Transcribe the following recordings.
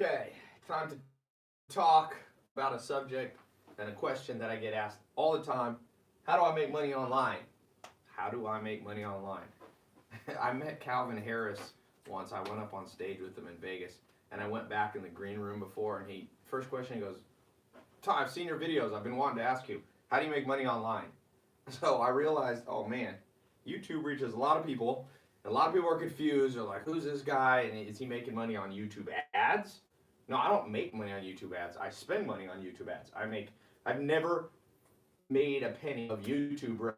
Okay, time to talk about a subject and a question that I get asked all the time. How do I make money online? How do I make money online? I met Calvin Harris once. I went up on stage with him in Vegas, and I went back in the green room before, and first question he goes, "Ty, I've seen your videos. I've been wanting to ask you, how do you make money online?" So I realized, oh man, YouTube reaches a lot of people. A lot of people are confused. They're like, who's this guy? And is he making money on YouTube ads? No, I don't make money on YouTube ads. I spend money on YouTube ads. I've never made a penny of YouTube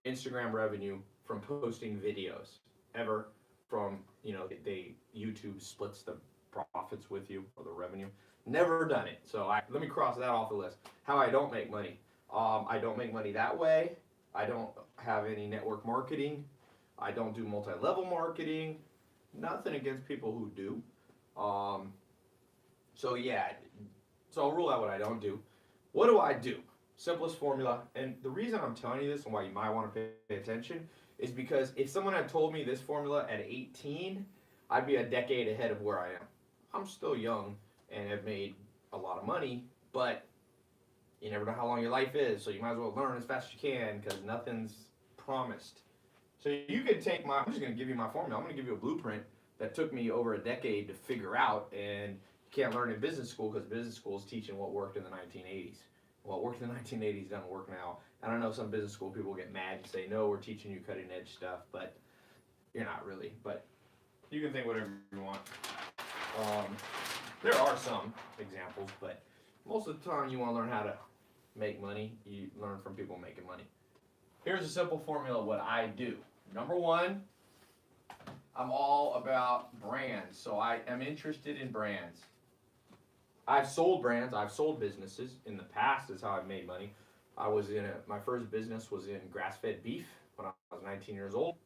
Instagram revenue from posting videos ever. From YouTube splits the profits with you or the revenue. Never done it. So let me cross that off the list. How I don't make money. I don't make money that way. I don't have any network marketing. I don't do multi-level marketing. Nothing against people who do. So I'll rule out what I don't do. What do I do? Simplest formula. And the reason I'm telling you this and why you might want to pay attention is because if someone had told me this formula at 18, I'd be a decade ahead of where I am. I'm still young and have made a lot of money, but you never know how long your life is, so you might as well learn as fast as you can because nothing's promised. So you could take I'm just going to give you my formula. I'm going to give you a blueprint that took me over a decade to figure out, and you can't learn in business school because business school is teaching what worked in the 1980s. What worked in the 1980s doesn't work now. I don't know, some business school people get mad and say, no, we're teaching you cutting edge stuff, but you're not really. But you can think whatever you want. There are some examples, but most of the time you want to learn how to make money. You learn from people making money. Here's a simple formula of what I do. Number one, I'm all about brands. So I am interested in brands. I've sold brands. I've sold businesses. In the past is how I've made money. My first business was in grass-fed beef when I was 19 years old.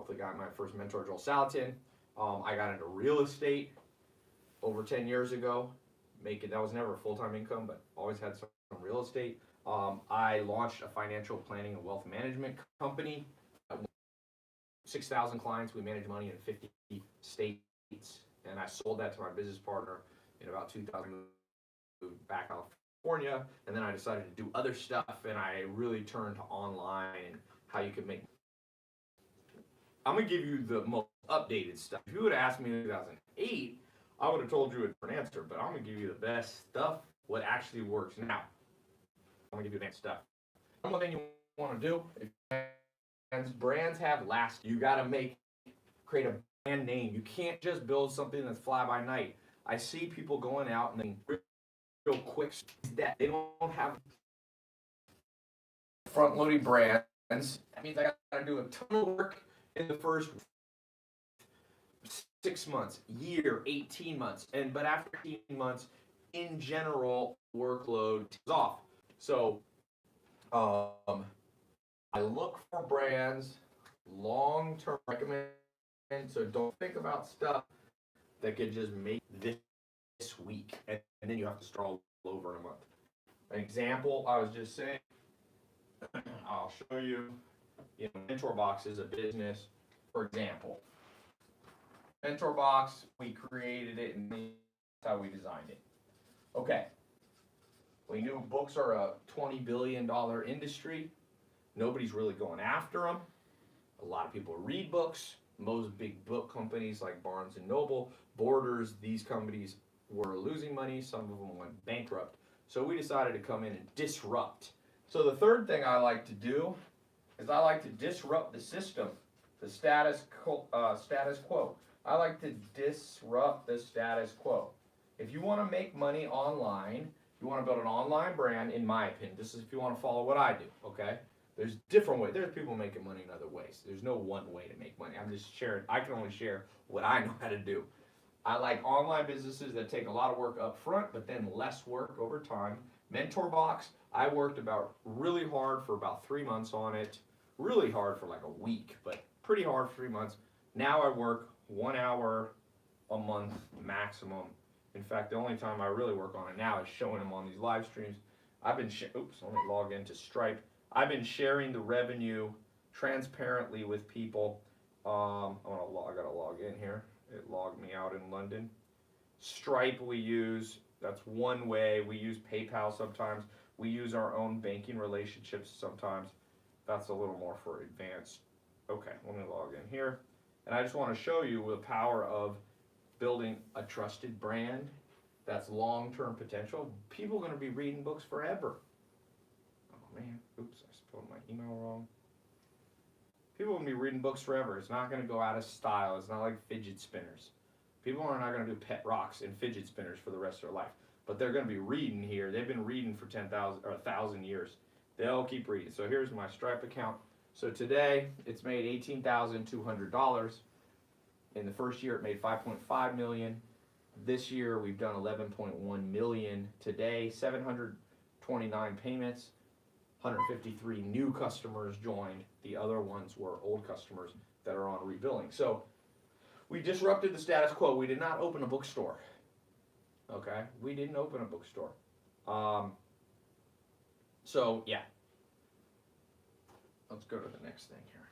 With a guy, my first mentor, Joel Salatin. I got into real estate over 10 years ago. That was never a full-time income, but always had some real estate. I launched a financial planning and wealth management company. 6,000 clients. We manage money in 50 states, and I sold that to my business partner in about 2000. Moved back to California, and then I decided to do other stuff, and I really turned to online and how you could make. I'm gonna give you the most updated stuff. If you would have asked me in 2008, I would have told you a different answer, but I'm gonna give you the best stuff, what actually works now. I'm gonna give you advanced stuff. One thing you want to do, if brands have last, you gotta create a brand name. You can't just build something that's fly by night. I see people going out and then real quick that they don't have front-loading brands. That means I gotta do a ton of work in the first 6 months, year, 18 months, but after 18 months, in general, workload is off. So I look for brands, long-term recommend, so don't think about stuff that could just make this week, and then you have to start all over in a month. An example, I was just saying, I'll show you, Mentor Box is a business, for example. Mentor Box, we created it, and that's how we designed it. Okay. We knew books are a $20 billion industry. Nobody's really going after them. A lot of people read books. Most big book companies like Barnes & Noble, Borders, these companies were losing money. Some of them went bankrupt. So we decided to come in and disrupt. So the third thing I like to do is I like to disrupt the system, the status quo. I like to disrupt the status quo. If you want to make money online, you want to build an online brand, in my opinion. This is if you want to follow what I do, okay? There's different ways. There's people making money in other ways. There's no one way to make money. I'm just sharing. I can only share what I know how to do. I like online businesses that take a lot of work up front, but then less work over time. Mentor Box, I worked really hard for about 3 months on it. Really hard for like a week, but pretty hard for 3 months. Now I work 1 hour a month maximum. In fact, the only time I really work on it now is showing them on these live streams. Let me log into Stripe. I've been sharing the revenue transparently with people. I gotta log in here. It logged me out in London. Stripe we use. That's one way. We use PayPal sometimes. We use our own banking relationships sometimes. That's a little more for advanced. Okay, let me log in here. And I just want to show you the power of building a trusted brand that's long-term potential. People are going to be reading books forever. Oh man, oops, I spelled my email wrong. People are going to be reading books forever. It's not going to go out of style. It's not like fidget spinners. People are not going to do pet rocks and fidget spinners for the rest of their life. But they're going to be reading here. They've been reading for 10,000 or 1,000 years. They'll keep reading. So here's my Stripe account. So today it's made $18,200. In the first year it made $5.5 million. This year we've done $11.1 million. Today 729 payments. 153 new customers joined. The other ones were old customers that are on rebilling. So we disrupted the status quo. We did not open a bookstore. Okay, we didn't open a bookstore. So yeah, let's go to the next thing here.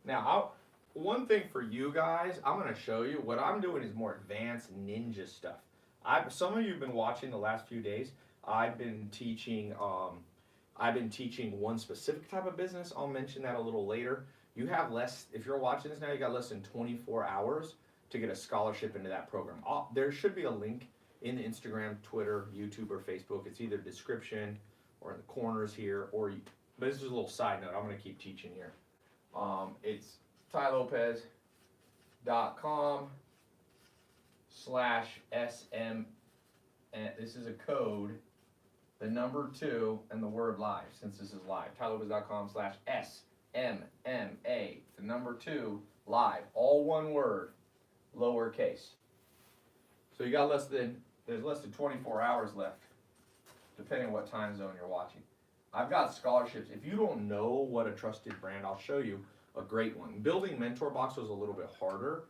Now, one thing for you guys, I'm going to show you. What I'm doing is more advanced ninja stuff. Some of you have been watching the last few days. I've been teaching one specific type of business. I'll mention that a little later. You have less, if you're watching this now, you got less than 24 hours to get a scholarship into that program. There should be a link in the Instagram, Twitter, YouTube, or Facebook. It's either description or in the corners here, but this is a little side note. I'm going to keep teaching here. It's tailopez.com/SM, and this is a code, the number 2, and the word live, since this is live. tailopez.com/SMMA, the number 2, live, all one word, lowercase. So you got there's less than 24 hours left, depending on what time zone you're watching. I've got scholarships. If you don't know what a trusted brand, I'll show you a great one. Building Mentor Box was a little bit harder.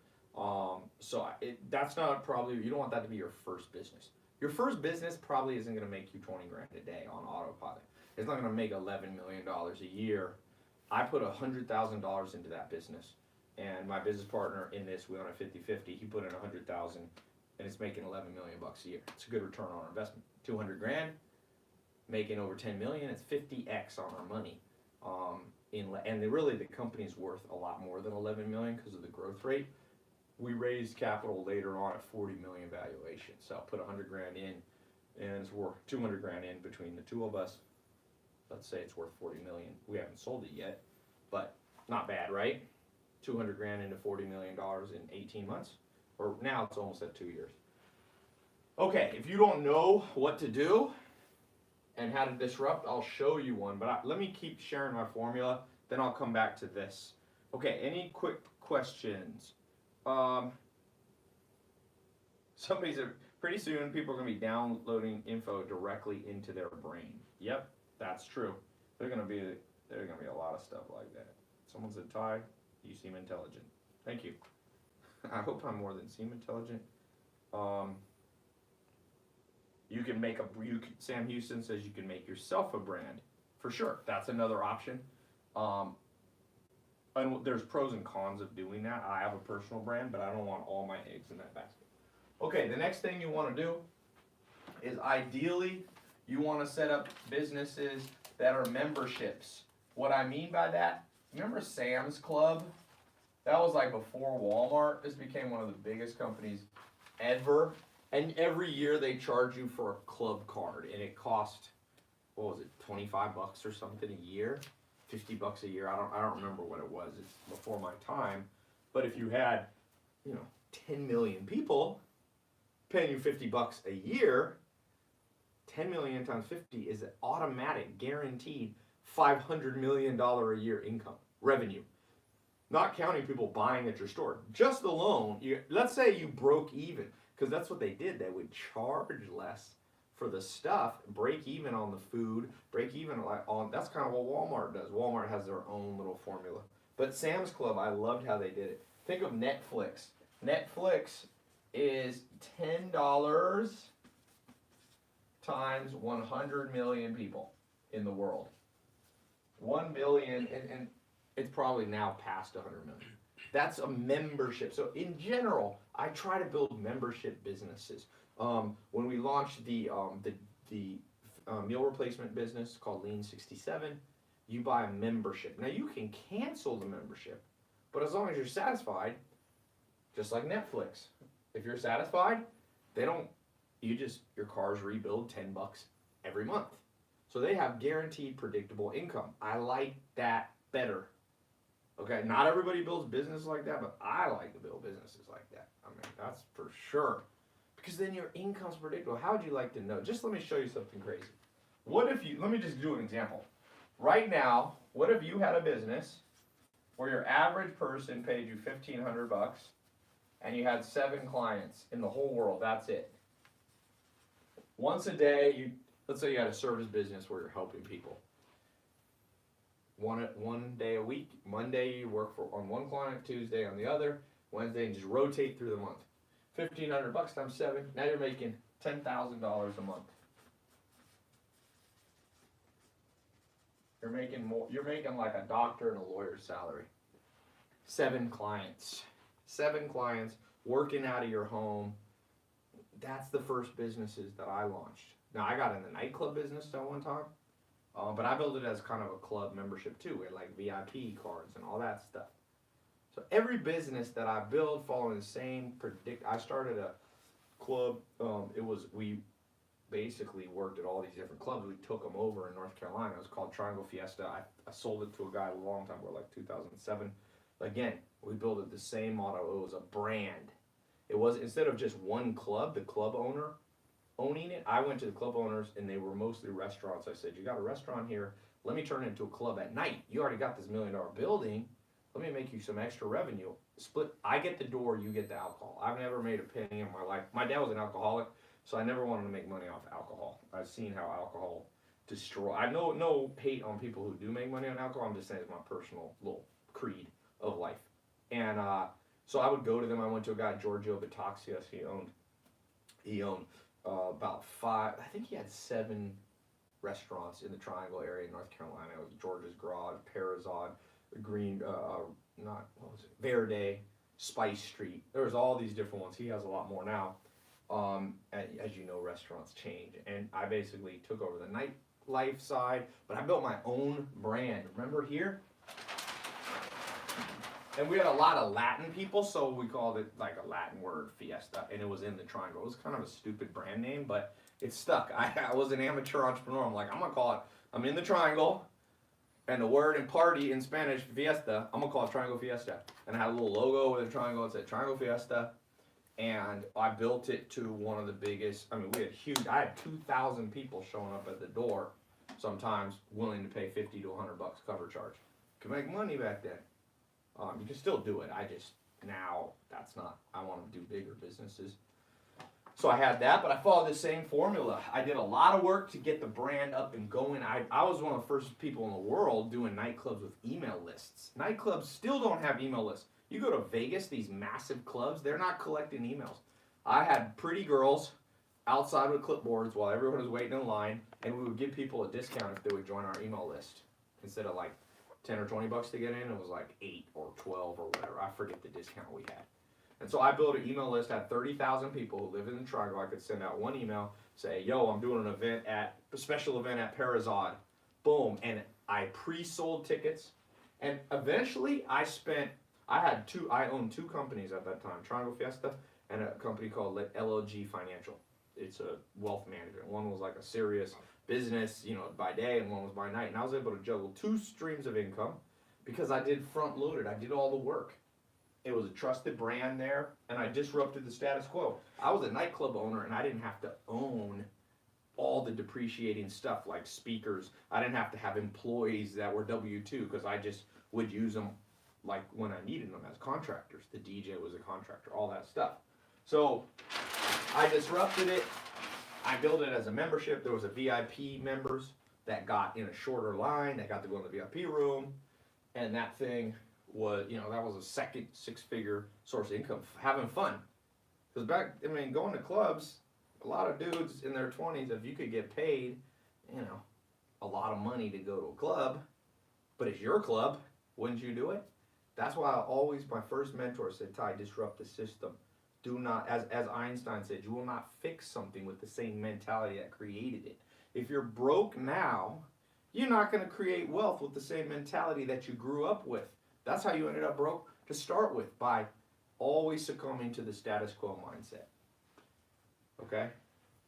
That's not probably, you don't want that to be your first business. Your first business probably isn't going to make you 20 grand a day on autopilot. It's not going to make $11 million a year. I put $100,000 into that business, and my business partner in this, we own a 50-50. He put in $100,000, and it's making $11 million bucks a year. It's a good return on our investment. 200 grand, making over 10 million. It's 50x on our money. And really the company's worth a lot more than 11 million because of the growth rate. We raised capital later on at 40 million valuation. So I put 100 grand in, and it's worth 200 grand in between the two of us. Let's say it's worth 40 million. We haven't sold it yet, but not bad, right? 200 grand into $40 million in 18 months, or now it's almost at 2 years. Okay, if you don't know what to do and how to disrupt, I'll show you one, but let me keep sharing my formula, then I'll come back to this. Okay, any quick questions? Somebody said, pretty soon people are going to be downloading info directly into their brain. Yep, that's true. There's going to be a lot of stuff like that. Someone said, Tai, you seem intelligent. Thank you. I hope I'm more than seem intelligent. You can make Sam Houston says you can make yourself a brand. For sure, that's another option. And there's pros and cons of doing that. I have a personal brand, but I don't want all my eggs in that basket. Okay, the next thing you want to do is ideally you want to set up businesses that are memberships. What I mean by that, remember Sam's Club? That was like before Walmart. This became one of the biggest companies ever. And every year they charge you for a club card, and it cost, what was it, 25 bucks or something a year? 50 bucks a year. I don't remember what it was. It's before my time. But if you had, 10 million people paying you 50 bucks a year, 10 million times 50 is an automatic, guaranteed $500 million a year income, revenue. Not counting people buying at your store. Just the loan, let's say you broke even, because that's what they did. They would charge less for the stuff, break even on the food, break even on, that's kind of what Walmart does. Walmart has their own little formula. But Sam's Club, I loved how they did it. Think of Netflix. Netflix is $10 times 100 million people in the world. 1 billion, and it's probably now past 100 million. That's a membership. So in general, I try to build membership businesses. When we launched the meal replacement business called Lean 67, you buy a membership. Now you can cancel the membership, but as long as you're satisfied, just like Netflix, if you're satisfied, they don't. Your cars rebuild $10 every month. So they have guaranteed predictable income. I like that better. Okay, not everybody builds business like that, but I like to build businesses like that. I mean, that's for sure. Because then your income's predictable. How would you like to know? Just let me show you something crazy. Let me just do an example. Right now, what if you had a business where your average person paid you $1,500 and you had 7 clients in the whole world, that's it. Once a day, let's say you had a service business where you're helping people. One day a week. Monday you work on one client, Tuesday on the other, Wednesday, and just rotate through the month. $1,500 times 7. Now you're making $10,000 a month. You're making more. You're making like a doctor and a lawyer's salary. 7 clients. 7 clients working out of your home. That's the first businesses that I launched. Now I got in the nightclub business at one time. But I built it as kind of a club membership too, with like VIP cards and all that stuff. So every business that I build following the same I started a club. We basically worked at all these different clubs. We took them over in North Carolina. It was called Triangle Fiesta. I sold it to a guy a long time ago, like 2007. Again, we built it the same motto. It was a brand. It was, instead of just one club, the club owner owning it, I went to the club owners, and they were mostly restaurants. I said, you got a restaurant here, let me turn it into a club at night. You already got this $1 million building, let me make you some extra revenue. Split, I get the door, you get the alcohol. I've never made a penny in my life. My dad was an alcoholic, so I never wanted to make money off alcohol. I've seen how alcohol destroy. I know no hate on people who do make money on alcohol. I'm just saying it's my personal little creed of life. And so I would go to them. I went to a guy, Giorgio Bataxias. He owned about 5. I think he had 7 restaurants in the Triangle area in North Carolina. It was George's Garage, Parazod, Verde, Spice Street. There was all these different ones. He has a lot more now. As you know, restaurants change. And I basically took over the nightlife side, but I built my own brand. Remember here? And we had a lot of Latin people, so we called it like a Latin word, Fiesta, and it was in the Triangle. It was kind of a stupid brand name, but it stuck. I was an amateur entrepreneur. I'm like, I'm going to call it, I'm in the Triangle, and the word in party in Spanish, Fiesta, I'm going to call it Triangle Fiesta. And I had a little logo with a triangle. It said Triangle Fiesta, and I built it to one of the biggest, I had 2,000 people showing up at the door, sometimes willing to pay $50 to $100 cover charge. Could make money back then. You can still do it. I want to do bigger businesses. So I had that, but I followed the same formula. I did a lot of work to get the brand up and going. I was one of the first people in the world doing nightclubs with email lists. Nightclubs still don't have email lists. You go to Vegas, these massive clubs, they're not collecting emails. I had pretty girls outside with clipboards while everyone was waiting in line, and we would give people a discount if they would join our email list. Instead of like 10 or 20 bucks to get in, it was like 8 or 12 or whatever. I forget the discount we had. And so I built an email list, had 30,000 people who live in the Triangle. I could send out one email, say, yo, I'm doing a special event at Parazod. Boom. And I pre-sold tickets. And eventually I owned 2 companies at that time, Triangle Fiesta and a company called LLG Financial. It's a wealth management. One was like a serious business, by day, and one was by night. And I was able to juggle 2 streams of income because I did front loaded. I did all the work. It was a trusted brand there, and I disrupted the status quo. I was a nightclub owner, and I didn't have to own all the depreciating stuff like speakers. I didn't have to have employees that were W-2 because I just would use them like when I needed them as contractors. The DJ was a contractor, all that stuff. So I disrupted it. I built it as a membership. There was a VIP members that got in a shorter line, that got to go in the VIP room, and that thing was, that was a second 6-figure source of income, having fun. Because going to clubs, a lot of dudes in their 20s, if you could get paid, a lot of money to go to a club, but it's your club, wouldn't you do it? That's why my first mentor said, Tai, disrupt the system. Do not, as Einstein said, you will not fix something with the same mentality that created it. If you're broke now, you're not going to create wealth with the same mentality that you grew up with. That's how you ended up broke to start with, by always succumbing to the status quo mindset. Okay?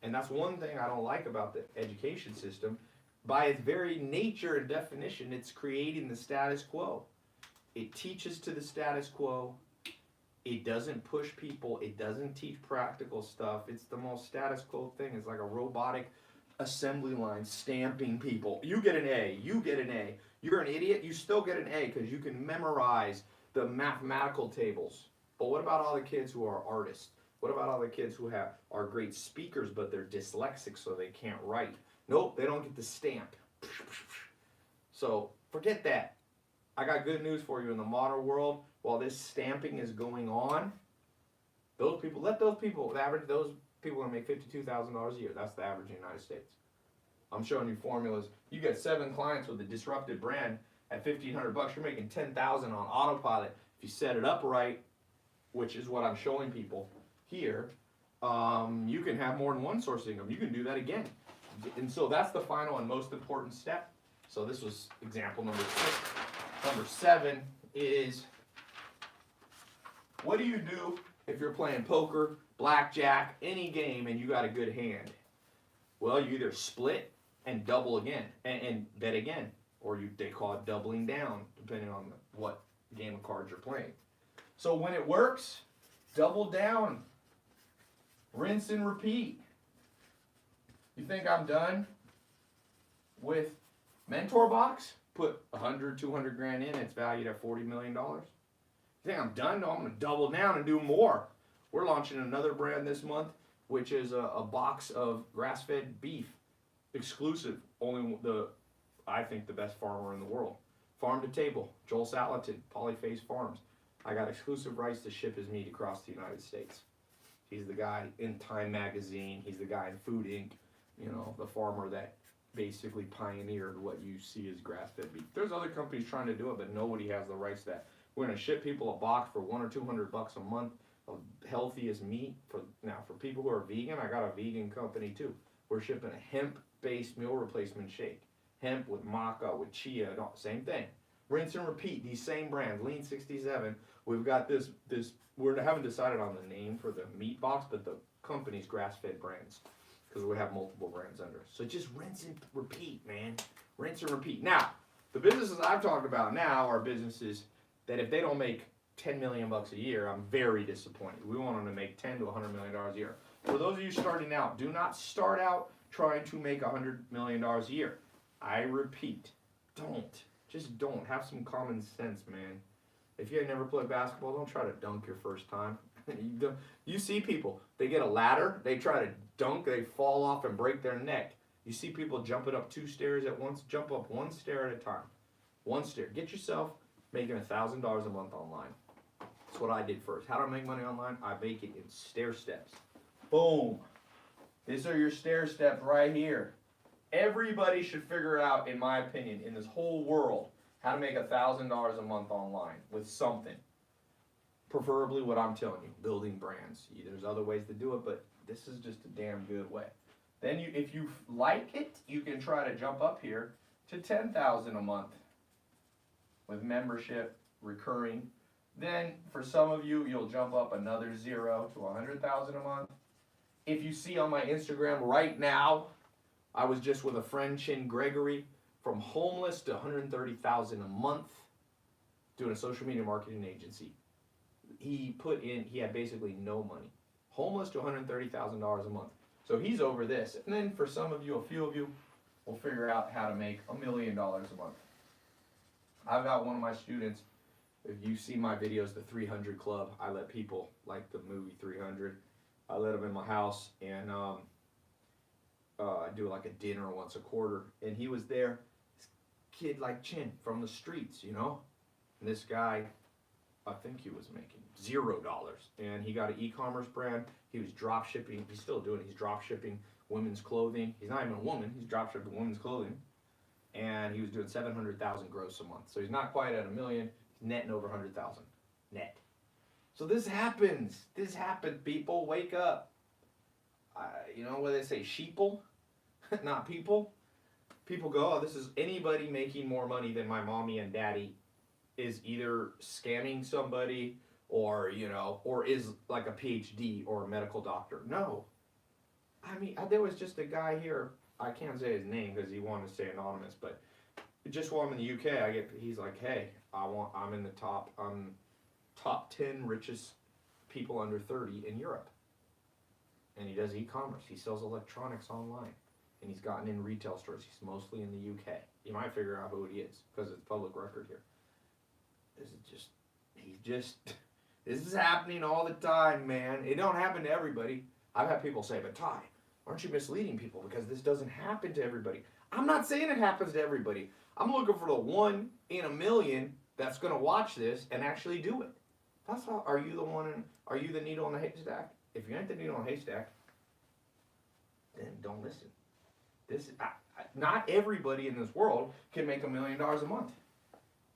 And that's one thing I don't like about the education system. By its very nature and definition, it's creating the status quo. It teaches to the status quo. It doesn't push people. It doesn't teach practical stuff. It's the most status quo thing. It's like a robotic assembly line stamping people. You get an A. You get an A. You're an idiot. You still get an A because you can memorize the mathematical tables. But what about all the kids who are artists? What about all the kids who are great speakers, but they're dyslexic, so they can't write? Nope, they don't get the stamp. So forget that. I got good news for you. In the modern world, while this stamping is going on, those people will make $52,000 a year. That's the average in the United States. I'm showing you formulas. You get 7 clients with a disrupted brand at $1,500. You're making $10,000 on autopilot if you set it up right, which is what I'm showing people here. You can have more than one source of income. You can do that again. And so that's the final and most important step. So this was example number 6. Number 7 is, what do you do if you're playing poker, blackjack, any game, and you got a good hand? Well, you either split and double again, and bet again, or they call it doubling down, depending on what game of cards you're playing. So when it works, double down, rinse and repeat. You think I'm done with Mentor Box? Put 100, 200 grand in, it's valued at $40 million. You think I'm done? No, I'm going to double down and do more. We're launching another brand this month, which is a box of grass-fed beef, exclusive. I think the best farmer in the world. Farm to Table, Joel Salatin, Polyface Farms. I got exclusive rights to ship his meat across the United States. He's the guy in Time Magazine. He's the guy in Food Inc. You know, the farmer that basically pioneered what you see as grass-fed beef. There's other companies trying to do it, but nobody has the rights to that. We're going to ship people a box for $100 or $200 a month of healthiest meat. For people who are vegan, I got a vegan company too. We're shipping a hemp-based meal replacement shake. Hemp with maca, with chia, same thing. Rinse and repeat, these same brands. Lean 67. We've got this. We haven't decided on the name for the meat box, but the company's grass-fed brands, because we have multiple brands under. So just rinse and repeat, man. Rinse and repeat. Now, the businesses I've talked about now are businesses that if they don't make $10 million a year, I'm very disappointed. We want them to make $10 to $100 million a year. For those of you starting out, do not start out trying to make $100 million a year. I repeat, don't. Just don't. Have some common sense, man. If you had never played basketball, don't try to dunk your first time. You see people, they get a ladder, they try to dunk, they fall off and break their neck. You see people jumping up 2 stairs at once, jump up 1 stair at a time. 1 stair. Get yourself making $1,000 a month online. That's what I did first. How do I make money online? I make it in stair steps. Boom. These are your stair steps right here. Everybody should figure out, in my opinion, in this whole world, how to make $1,000 a month online with something. Preferably what I'm telling you, building brands. There's other ways to do it, but this is just a damn good way. Then if you like it, you can try to jump up here to $10,000 a month with membership, recurring. Then for some of you, you'll jump up another 0 to $100,000 a month. If you see on my Instagram right now, I was just with a friend, Chin Gregory, from homeless to $130,000 a month, doing a social media marketing agency. He had basically no money. Homeless to $130,000 a month. So he's over this. And then for some of you, a few of you, will figure out how to make $1 million a month. I've got one of my students, if you see my videos, the 300 Club, I let people, like the movie 300, I let them in my house, and I do like a dinner once a quarter, and he was there, this kid like Chin from the streets, you know, and this guy, I think he was making $0, and he got an e-commerce brand. He was drop shipping. He's still doing it. He's drop shipping women's clothing. He's not even a woman. He's drop shipping women's clothing, and he was doing $700,000 gross a month. So he's not quite at $1 million. netting over 100,000 net. So this happens. This happened. People, wake up. You know what they say? Sheeple, not people. People go, oh, this is anybody making more money than my mommy and daddy is either scamming somebody or, you know, or is like a PhD or a medical doctor. No. I mean, there was just a guy here. I can't say his name because he wanted to stay anonymous, but just while I'm in the UK, he's like, hey, I'm in the top 10 richest people under 30 in Europe. And he does e-commerce. He sells electronics online. And he's gotten in retail stores. He's mostly in the UK. You might figure out who he is because it's public record here. This is happening all the time, man. It don't happen to everybody. I've had people say, but Tai, aren't you misleading people because this doesn't happen to everybody? I'm not saying it happens to everybody. I'm looking for the 1 in a million that's going to watch this and actually do it. That's all. Are you the needle in the haystack? If you ain't the needle in the haystack, then don't listen. Not everybody in this world can make $1 million a month.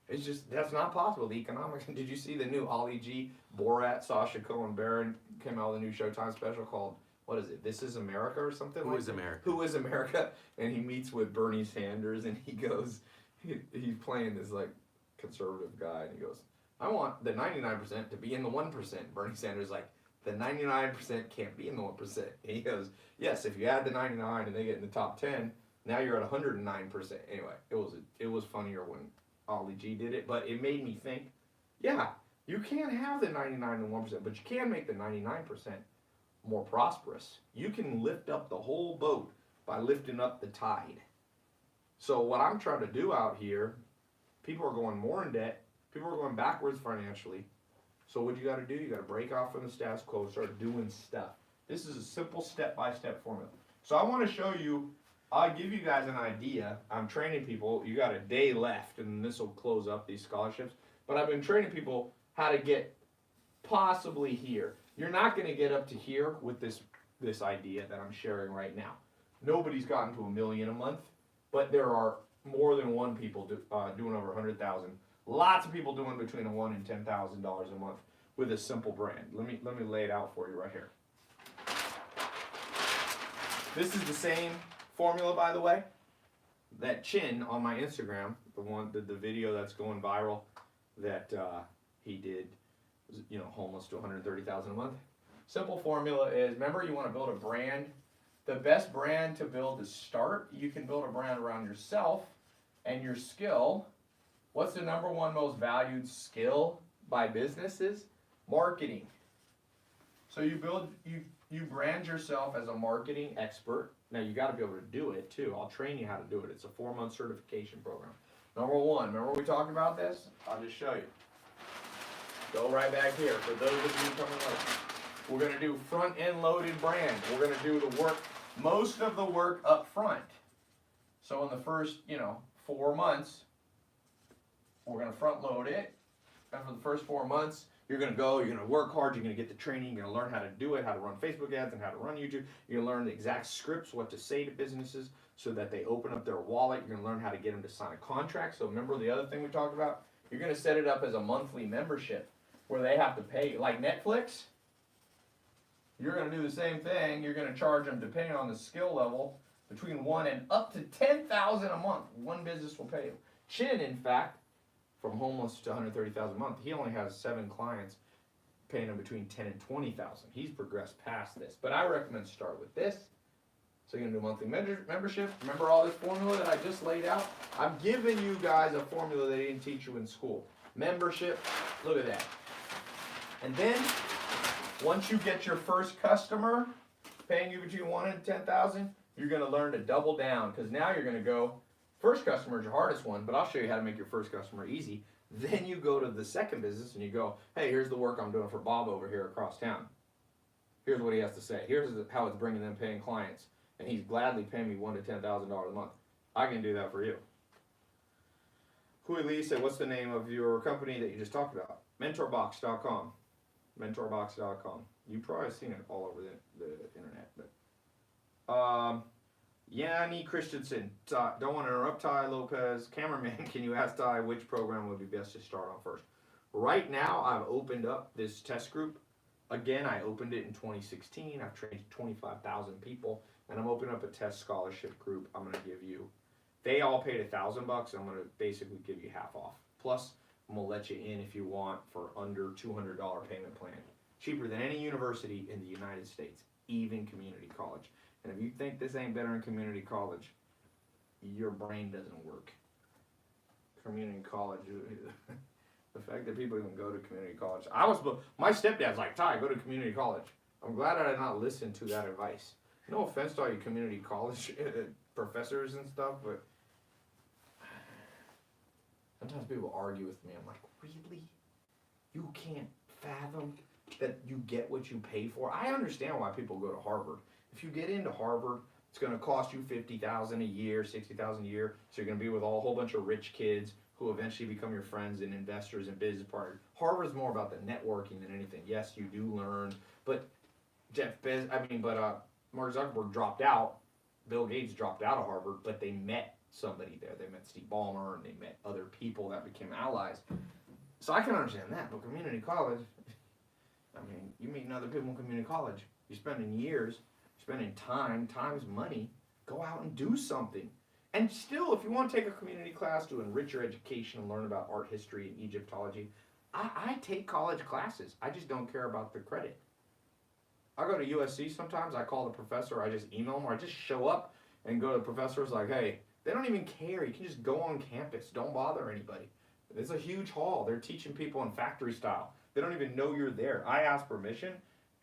It's just, that's not possible. The economics. Did you see the new Ali G, Borat, Sacha Cohen Baron came out with a new Showtime special called, what is it? This is America or something? Who is America? Who is America? And he meets with Bernie Sanders and he goes, he's playing this like conservative guy and he goes, I want the 99% to be in the 1%. Bernie Sanders is like, the 99% can't be in the 1%. And he goes, yes, if you add the 99 and they get in the top 10, now you're at 109%. Anyway, it was funnier when Ali G did it, but it made me think, yeah, you can't have the 99 and 1%, but you can make the 99% more prosperous. You can lift up the whole boat by lifting up the tide. So what I'm trying to do out here, people are going more in debt, people are going backwards financially. So what you got to do, you got to break off from the status quo, start doing stuff. This is a simple step-by-step formula. So I want to show you, I'll give you guys an idea. I'm training people. You got a day left, and this will close up these scholarships. But I've been training people how to get possibly here. You're not going to get up to here with this idea that I'm sharing right now. Nobody's gotten to $1 million a month, but there are more than one people doing over 100,000. Lots of people doing between $1,000 and $10,000 a month with a simple brand. Let me lay it out for you right here. This is the same formula, by the way, that Chin on my Instagram, the video that's going viral, that he did, you know, homeless to 130,000 a month. Simple formula is, remember, you want to build a brand. The best brand to build to start, you can build a brand around yourself and your skill. What's the number one most valued skill by businesses? Marketing. So you brand yourself as a marketing expert. Now you got to be able to do it too. I'll train you how to do it. It's a 4-month certification program. Number one, remember we talked about this? I'll just show you. Go right back here. For those of you coming late, we're going to do front end loaded brand. We're going to do the work, most of the work up front. So in the first, 4 months, we're going to front load it. And for the first 4 months, you're going to work hard, you're going to get the training, you're going to learn how to do it, how to run Facebook ads and how to run YouTube. You're going to learn the exact scripts, what to say to businesses so that they open up their wallet. You're going to learn how to get them to sign a contract. So remember the other thing we talked about? You're going to set it up as a monthly membership where they have to pay, like Netflix. You're going to do the same thing. You're going to charge them, depending on the skill level, between $1,000 and up to $10,000 a month. One business will pay you. Chin, in fact, from homeless to 130,000 a month, he only has 7 clients paying him between 10 and 20,000. He's progressed past this, but I recommend start with this. So you're gonna do a monthly membership. Remember all this formula that I just laid out? I'm giving you guys a formula they didn't teach you in school. Membership, look at that. And then once you get your first customer paying you between 1 and 10,000, you're gonna learn to double down, because now you're gonna go. First customer is your hardest one, but I'll show you how to make your first customer easy. Then you go to the second business and you go, hey, here's the work I'm doing for Bob over here across town. Here's what he has to say. Here's how it's bringing them paying clients. And he's gladly paying me $1,000 to $10,000 a month. I can do that for you. Hui Lee said, what's the name of your company that you just talked about? Mentorbox.com. Mentorbox.com. You've probably seen it all over the internet. But Yanni Christensen, don't want to interrupt Tai Lopez. Cameraman, can you ask Tai which program would be best to start on first? Right now, I've opened up this test group. Again, I opened it in 2016. I've trained 25,000 people, and I'm opening up a test scholarship group. I'm going to give you, they all paid $1,000. I'm going to basically give you half off. Plus, I'm going to let you in if you want for under $200 payment plan. Cheaper than any university in the United States, even community college. And if you think this ain't better than community college, your brain doesn't work. Community college, the fact that people even go to community college. My stepdad's like, Tai, go to community college. I'm glad I did not listen to that advice. No offense to all you community college professors and stuff, but sometimes people argue with me. I'm like, really? You can't fathom that you get what you pay for? I understand why people go to Harvard. If you get into Harvard, it's going to cost you $50,000 a year, $60,000 a year. So you're going to be with a whole bunch of rich kids who eventually become your friends and investors and business partners. Harvard's more about the networking than anything. Yes, you do learn, but Mark Zuckerberg dropped out. Bill Gates dropped out of Harvard, but they met somebody there. They met Steve Ballmer and they met other people that became allies. So I can understand that, but community college, you meet other people in community college. You're spending years, spending time, time's money. Go out and do something. And still, if you want to take a community class to enrich your education and learn about art history and Egyptology, I take college classes. I just don't care about the credit. I go to USC sometimes. I call the professor. I just email them, or I just show up and go to the professors like, hey, they don't even care. You can just go on campus. Don't bother anybody. It's a huge hall. They're teaching people in factory style. They don't even know you're there. I ask permission,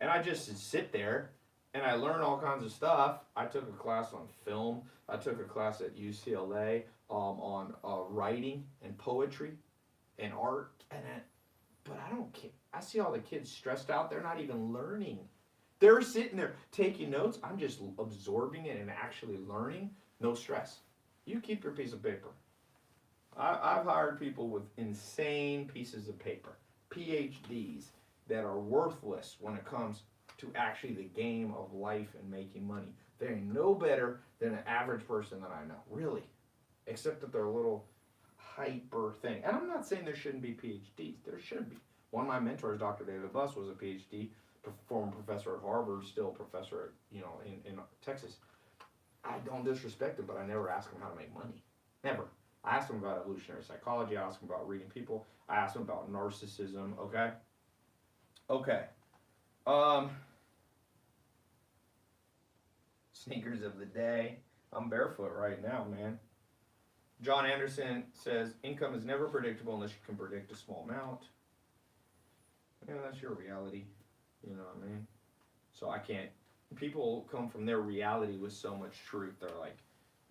and I just sit there, and I learn all kinds of stuff. I took a class on film. I took a class at UCLA on writing and poetry and art. But I don't care. I see all the kids stressed out. They're not even learning. They're sitting there taking notes. I'm just absorbing it and actually learning. No stress. You keep your piece of paper. I've hired people with insane pieces of paper, PhDs, that are worthless when it comes to actually the game of life and making money. They're no better than an average person that I know, really, except that they're a little hyper thing. And I'm not saying there shouldn't be PhDs. There should be. One of my mentors, Dr. David Buss, was a PhD, former professor at Harvard, still a professor at, in Texas. I don't disrespect him, but I never ask him how to make money. Never. I asked him about evolutionary psychology. I asked him about reading people. I asked him about narcissism. Okay. Sneakers of the day. I'm barefoot right now, man. John Anderson says, income is never predictable unless you can predict a small amount. Yeah, that's your reality. You know what I mean? So I can't. People come from their reality with so much truth. They're like,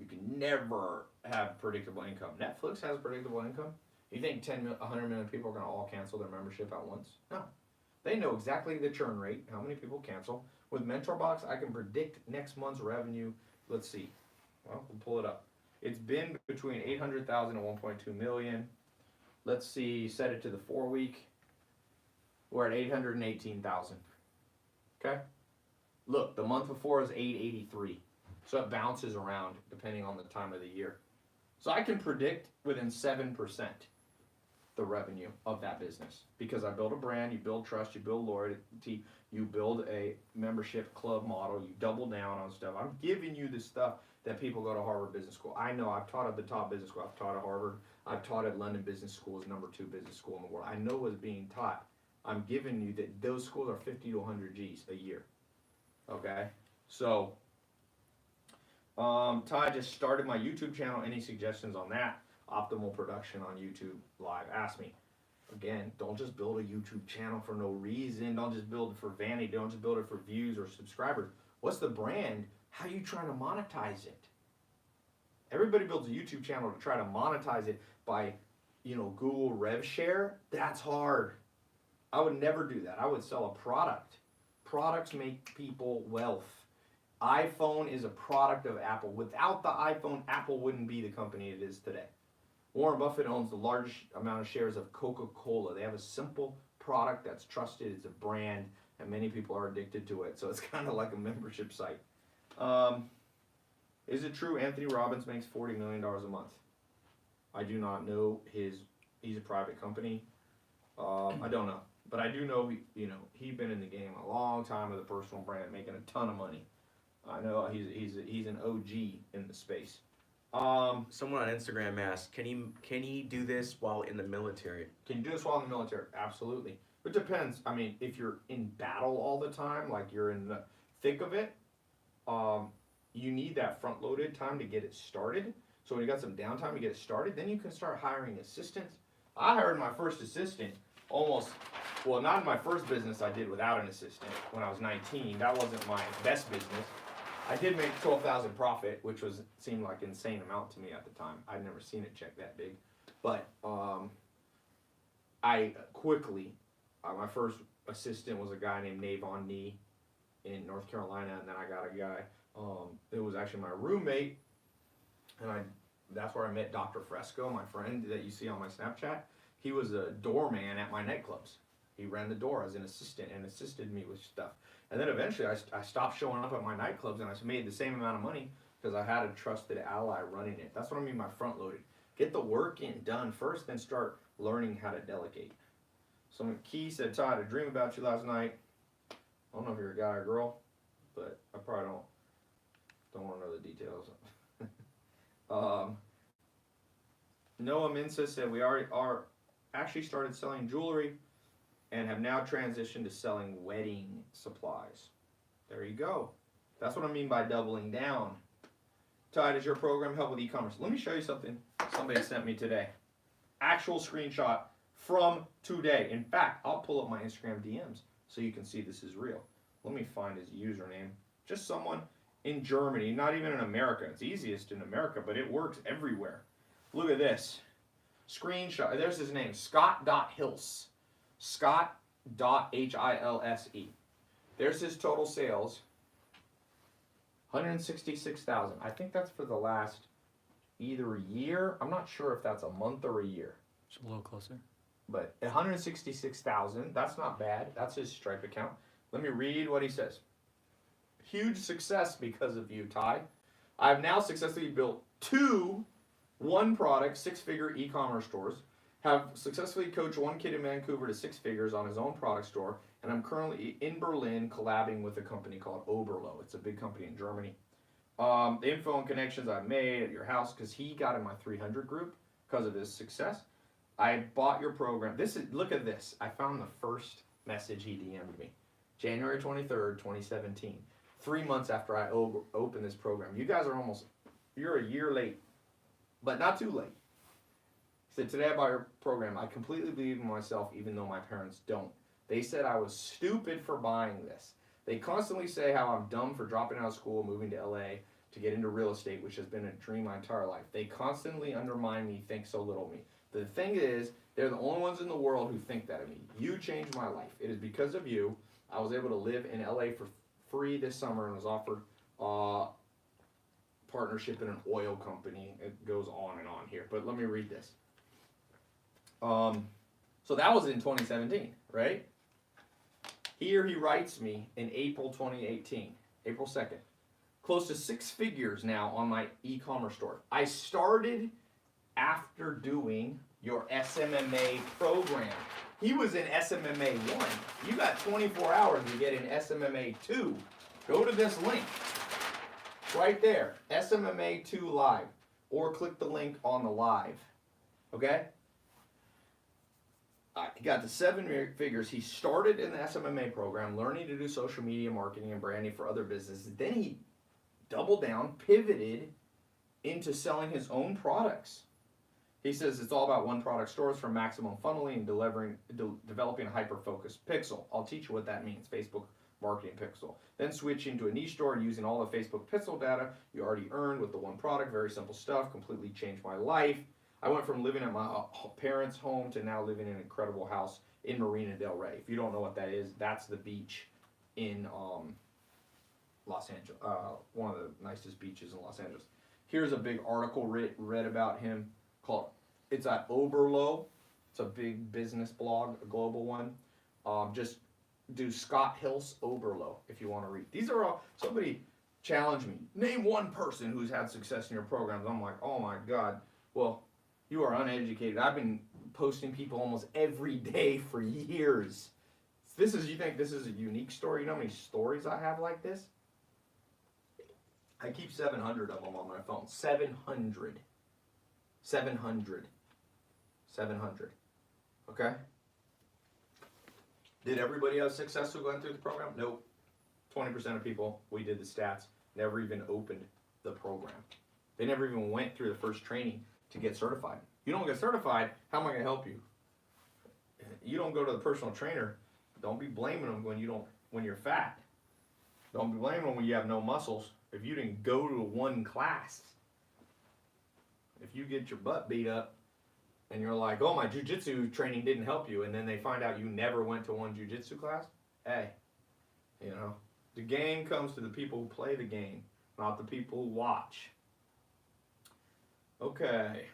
you can never have predictable income. Netflix has predictable income. You think 100 million people are going to all cancel their membership at once? No. They know exactly the churn rate, how many people cancel. With MentorBox, I can predict next month's revenue. Let's see. Well, we'll pull it up. It's been between 800,000 and 1.2 million. Let's see, set it to the 4-week. We're at 818,000. Okay? Look, the month before is 883. So it bounces around depending on the time of the year. So I can predict within 7% the revenue of that business because I build a brand, you build trust, you build loyalty, you build a membership club model, you double down on stuff. I'm giving you the stuff that people go to Harvard Business School. I know I've taught at the top business school. I've taught at Harvard. I've taught at London Business School, is #2 business school in the world. I know what's being taught. I'm giving you that those schools are 50 to 100 G's a year. Okay? So, Ty just started my YouTube channel. Any suggestions on that? Optimal production on YouTube Live. Ask me. Again, don't just build a YouTube channel for no reason. Don't just build it for vanity. Don't just build it for views or subscribers. What's the brand? How are you trying to monetize it? Everybody builds a YouTube channel to try to monetize it by, Google Rev Share. That's hard. I would never do that. I would sell a product. Products make people wealth. iPhone is a product of Apple. Without the iPhone, Apple wouldn't be the company it is today. Warren Buffett owns the largest amount of shares of Coca-Cola. They have a simple product that's trusted. It's a brand, and many people are addicted to it. So it's kind of like a membership site. Is it true Anthony Robbins makes $40 million a month? I do not know he's a private company. I don't know, but I do know he's been in the game a long time with a personal brand, making a ton of money. I know he's an OG in the space. Someone on Instagram asked, can he do this while in the military? Can you do this while in the military? Absolutely. It depends. I mean, if you're in battle all the time, like you're in the thick of it, you need that front loaded time to get it started. So when you got some downtime to get it started, then you can start hiring assistants. I hired my first assistant not in my first business I did without an assistant when I was 19. That wasn't my best business. I did make 12,000 profit, which seemed like an insane amount to me at the time. I'd never seen a check that big. But I quickly, my first assistant was a guy named Navon Nee in North Carolina, and then I got a guy, it was actually my roommate, and that's where I met Dr. Fresco, my friend that you see on my Snapchat. He was a doorman at my nightclubs. He ran the door as an assistant and assisted me with stuff. And then eventually I stopped showing up at my nightclubs, and I made the same amount of money because I had a trusted ally running it. That's what I mean by front loaded. Get the work done first, then start learning how to delegate. Someone Key said, Todd, I dreamed about you last night. I don't know if you're a guy or girl, but I probably don't want to know the details. Noah Minsa said we are actually started selling jewelry and have now transitioned to selling wedding supplies. There you go. That's what I mean by doubling down. Ty, does your program help with e-commerce? Let me show you something somebody sent me today. Actual screenshot from today. In fact, I'll pull up my Instagram DMs so you can see this is real. Let me find his username. Just someone in Germany, not even in America. It's easiest in America, but it works everywhere. Look at this. Screenshot. There's his name, Scott.Hilse. Scott.Hilse. There's his total sales. 166,000. I think that's for the last either year. I'm not sure if that's a month or a year. It's a little closer. But 166,000, that's not bad. That's his Stripe account. Let me read what he says. Huge success because of you, Ty. I've now successfully built 2 one-product, 6-figure e-commerce stores, have successfully coached one kid in Vancouver to 6 figures on his own product store, and I'm currently in Berlin collabing with a company called Oberlo. It's a big company in Germany. The info and connections I've made at your house, because he got in my 300 group because of his success. I bought your program. Look at this. I found the first message he DM'd me. January 23rd, 2017. 3 months after I opened this program. You guys are you're a year late, but not too late. He said, today I bought your program. I completely believe in myself even though my parents don't. They said I was stupid for buying this. They constantly say how I'm dumb for dropping out of school, moving to LA to get into real estate, which has been a dream my entire life. They constantly undermine me, think so little of me. The thing is, they're the only ones in the world who think that of me. You changed my life. It is because of you. I was able to live in LA for free this summer and was offered partnership in an oil company. It goes on and on here, but let me read this. So that was in 2017, right? Here he writes me in April 2018, April 2nd. Close to 6 figures now on my e-commerce store. I started after doing your SMMA program. He was in SMMA 1. You got 24 hours to get in SMMA 2. Go to this link. Right there. SMMA 2 live. Or click the link on the live. Okay? He got to 7 figures. He started in the SMMA program, learning to do social media marketing and branding for other businesses. Then he doubled down, pivoted into selling his own products. He says it's all about one product stores for maximum funneling and developing a hyper-focused pixel. I'll teach you what that means, Facebook marketing pixel. Then switching to a niche store and using all the Facebook pixel data you already earned with the one product. Very simple stuff, completely changed my life. I went from living at my parents' home to now living in an incredible house in Marina Del Rey. If you don't know what that is, that's the beach in Los Angeles, one of the nicest beaches in Los Angeles. Here's a big article read about him called, it's at Oberlo. It's a big business blog, a global one. Just do Scott Hilse Oberlo if you want to read. These are all, somebody challenged me. Name one person who's had success in your programs. I'm like, oh my God. Well, you are uneducated. I've been posting people almost every day for years. You think this is a unique story? You know how many stories I have like this? I keep 700 of them on my phone. 700. 700. 700. Okay? Did everybody have success who went through the program? Nope. 20% of people, we did the stats, never even opened the program. They never even went through the first training to get certified. You don't get certified, how am I going to help you? You don't go to the personal trainer. Don't be blaming them when you're fat. Don't be blaming them when you have no muscles. If you didn't go to one class, if you get your butt beat up and you're like, oh, my jujitsu training didn't help you, and then they find out you never went to one jujitsu class, hey, you know, the game comes to the people who play the game, not the people who watch. Okay.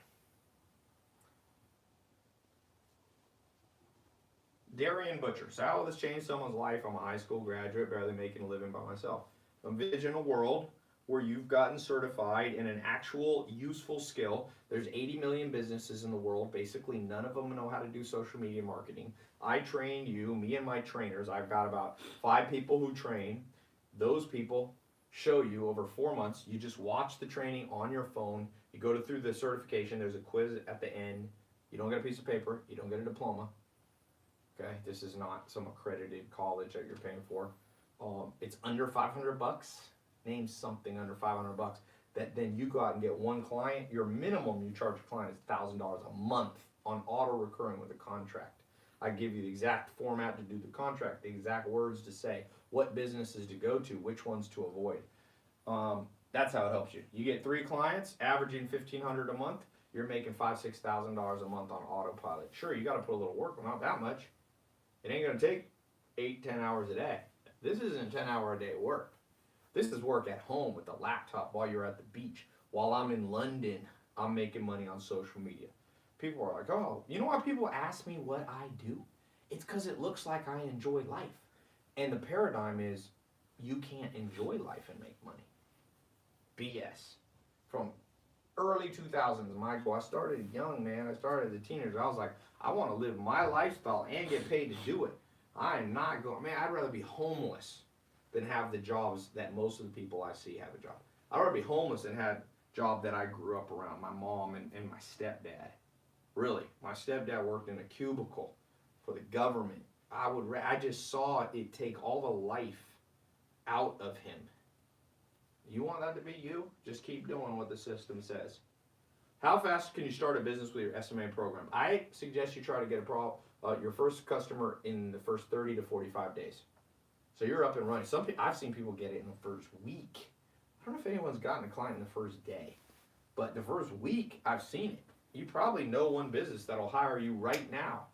Darian Butcher. So how will this change someone's life? I'm a high school graduate, barely making a living by myself. Envision a world where you've gotten certified in an actual useful skill. There's 80 million businesses in the world. Basically, none of them know how to do social media marketing. I train you, me and my trainers. I've got about 5 people who train. Those people show you over 4 months. You just watch the training on your phone. You go through the certification. There's a quiz at the end. You don't get a piece of paper. You don't get a diploma. Okay, this is not some accredited college that you're paying for. It's under $500. Name something under $500 that then you go out and get one client. Your minimum you charge a client is $1,000 a month on auto recurring with a contract. I give you the exact format to do the contract, the exact words to say, what businesses to go to, which ones to avoid. That's how it helps you. You get 3 clients, averaging $1,500 a month. You're making $5,000-$6,000 a month on autopilot. Sure, you got to put a little work, but not that much. It ain't going to take 8-10 hours a day. This isn't 10-hour-a-day work. This is work at home with the laptop while you're at the beach. While I'm in London, I'm making money on social media. People are like, oh, you know why people ask me what I do? It's because it looks like I enjoy life. And the paradigm is you can't enjoy life and make money. BS. From early 2000s, Michael, I started young, man. I started as a teenager. I was like, I want to live my lifestyle and get paid to do it. I am not going, man, I'd rather be homeless than have the jobs that most of the people I see have a job. I'd rather be homeless than have a job that I grew up around, my mom and my stepdad. Really, my stepdad worked in a cubicle for the government. I just saw it take all the life out of him. You want that to be you? Just keep doing what the system says. How fast can you start a business with your SMMA program? I suggest you try to get your first customer in the first 30 to 45 days. So you're up and running. I've seen people get it in the first week. I don't know if anyone's gotten a client in the first day, but the first week I've seen it. You probably know one business that'll hire you right now.